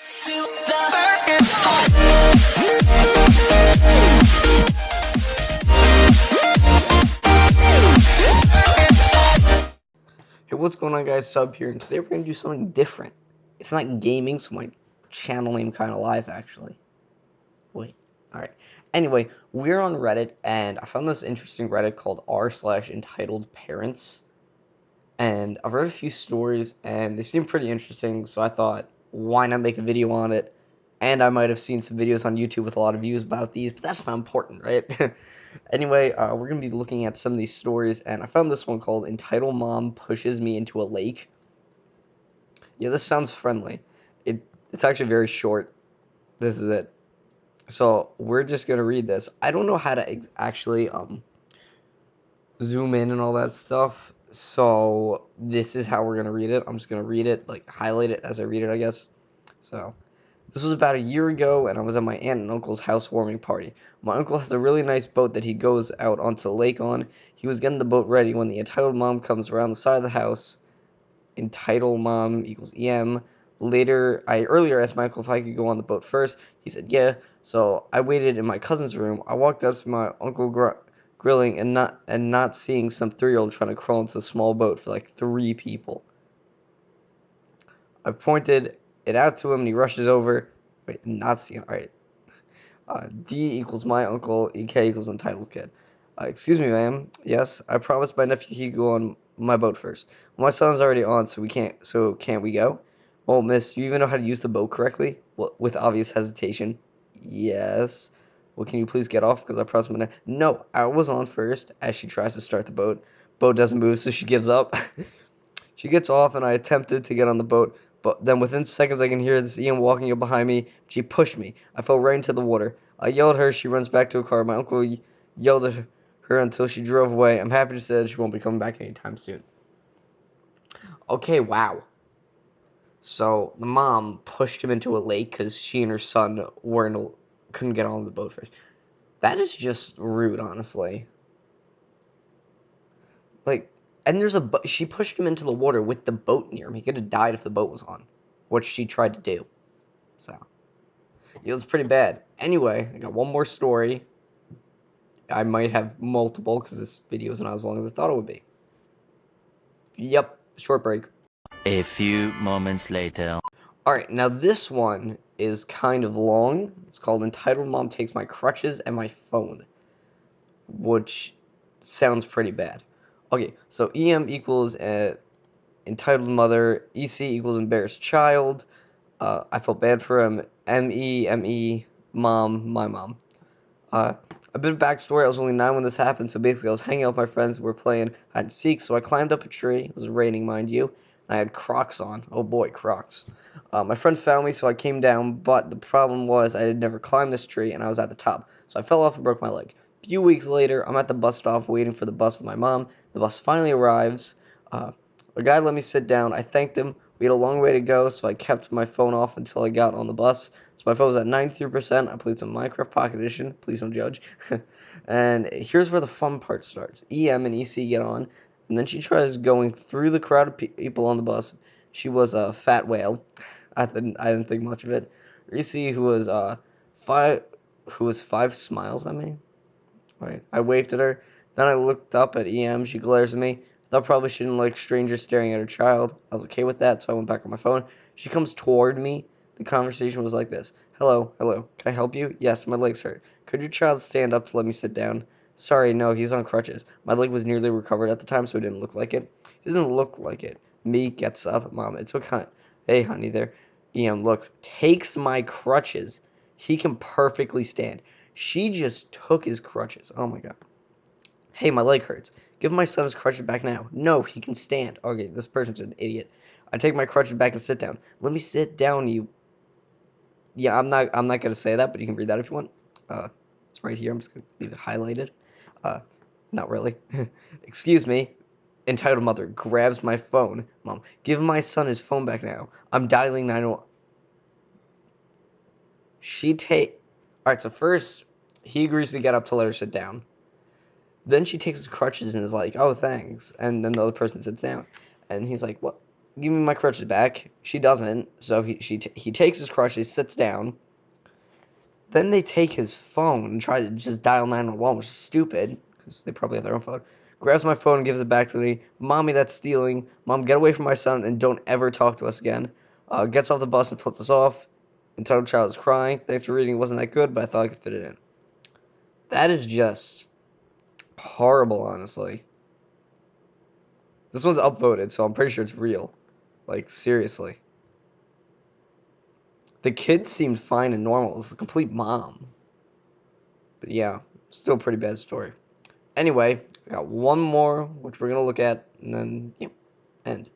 Hey, what's going on, guys? Sub here, and today we're gonna do something different. It's not gaming, so my channel name kind of lies, actually. Wait, alright. Anyway, we're on Reddit, and I found this interesting Reddit called r/EntitledParents. And I've read a few stories, and they seem pretty interesting, so I thought, why not make a video on it? And I might have seen some videos on YouTube with a lot of views about these, but that's not important, right? Anyway, we're going to be looking at some of these stories, and I found this one called Entitled Mom Pushes Me into a Lake. Yeah, this sounds friendly. It's actually very short. This is it. So, we're just going to read this. I don't know how to actually zoom in and all that stuff. So this is how we're going to read it. I'm just going to read it, like highlight it as I read it, I guess. So this was about a year ago, and I was at my aunt and uncle's housewarming party. My uncle has a really nice boat that he goes out onto the lake on. He was getting the boat ready when the entitled mom comes around the side of the house. Entitled mom equals EM. Earlier asked my uncle if I could go on the boat first. He said yeah. So I waited in my cousin's room. I walked out to my uncle grilling and not seeing some 3-year-old trying to crawl into a small boat for like 3 people. I pointed it out to him, and he rushes over. Wait, not seeing. All right. D equals my uncle. EK equals entitled kid. Excuse me, ma'am. Yes, I promised my nephew he'd go on my boat first. Well, my son's already on, so we can't. So can't we go? Well, miss, you even know how to use the boat correctly? Well, with obvious hesitation. Yes. Well, can you please get off? Because I promised my nephew. No, I was on first. As she tries to start the boat, boat doesn't move, so she gives up. She gets off, and I attempted to get on the boat, but then within seconds I can hear this Ian walking up behind me. She pushed me. I fell right into the water. I yelled at her. She runs back to a car. My uncle yelled at her until she drove away. I'm happy to say that she won't be coming back anytime soon. Okay, wow. So the mom pushed him into a lake because she and her son couldn't get on the boat first. That is just rude, honestly. Like, and she pushed him into the water with the boat near him. He could have died if the boat was on, which she tried to do. So, it was pretty bad. Anyway, I got one more story. I might have multiple because this video is not as long as I thought it would be. Yep, short break. A few moments later. Alright, now this one is kind of long. It's called Entitled Mom Takes My Crutches and My Phone, which sounds pretty bad. Okay, so EM equals entitled mother, EC equals embarrassed child. I felt bad for him. ME, mom, my mom. A bit of backstory, I was only 9 when this happened, so basically I was hanging out with my friends who were playing hide and seek, so I climbed up a tree. It was raining, mind you, and I had Crocs on. Oh boy, Crocs. My friend found me, so I came down, but the problem was I had never climbed this tree, and I was at the top, so I fell off and broke my leg. A few weeks later, I'm at the bus stop waiting for the bus with my mom. The bus finally arrives. A guy let me sit down. I thanked him. We had a long way to go, so I kept my phone off until I got on the bus. So my phone was at 93%. I played some Minecraft Pocket Edition. Please don't judge. And here's where the fun part starts. EM and EC get on, and then she tries going through the crowd of people on the bus. She was a fat whale. I didn't think much of it. EC, who was 5 smiles at me. Right. I waved at her. Then I looked up at EM. She glares at me. Thought probably she didn't like strangers staring at her child. I was okay with that, so I went back on my phone. She comes toward me. The conversation was like this. Hello. Can I help you? Yes, my legs hurt. Could your child stand up to let me sit down? Sorry, no, he's on crutches. My leg was nearly recovered at the time, so it didn't look like it. It doesn't look like it. Me gets up. Mom, it's okay. Hey, honey there. EM looks. Takes my crutches. He can perfectly stand. She just took his crutches. Oh my god. Hey, my leg hurts. Give my son his crutches back now. No, he can stand. Okay, this person's an idiot. I take my crutches back and sit down. Let me sit down, you. Yeah, I'm not gonna say that, but you can read that if you want. It's right here. I'm just gonna leave it highlighted. Not really. Excuse me. Entitled mother grabs my phone. Mom, give my son his phone back now. I'm dialing 911. Alright, so first, he agrees to get up to let her sit down. Then she takes his crutches and is like, oh, thanks. And then the other person sits down. And he's like, what? give me my crutches back. She doesn't. So he takes his crutches, sits down. Then they take his phone and try to just dial 911, which is stupid because they probably have their own phone. Grabs my phone and gives it back to me. Mommy, that's stealing. Mom, get away from my son and don't ever talk to us again. Gets off the bus and flips us off. Entitled child is crying. Thanks for reading. It wasn't that good, but I thought I could fit it in. That is just horrible, honestly. This one's upvoted, so I'm pretty sure it's real. Like, seriously. The kid seemed fine and normal. It was a complete mom. But yeah, still a pretty bad story. Anyway, I got one more, which we're going to look at, and then, yeah, end.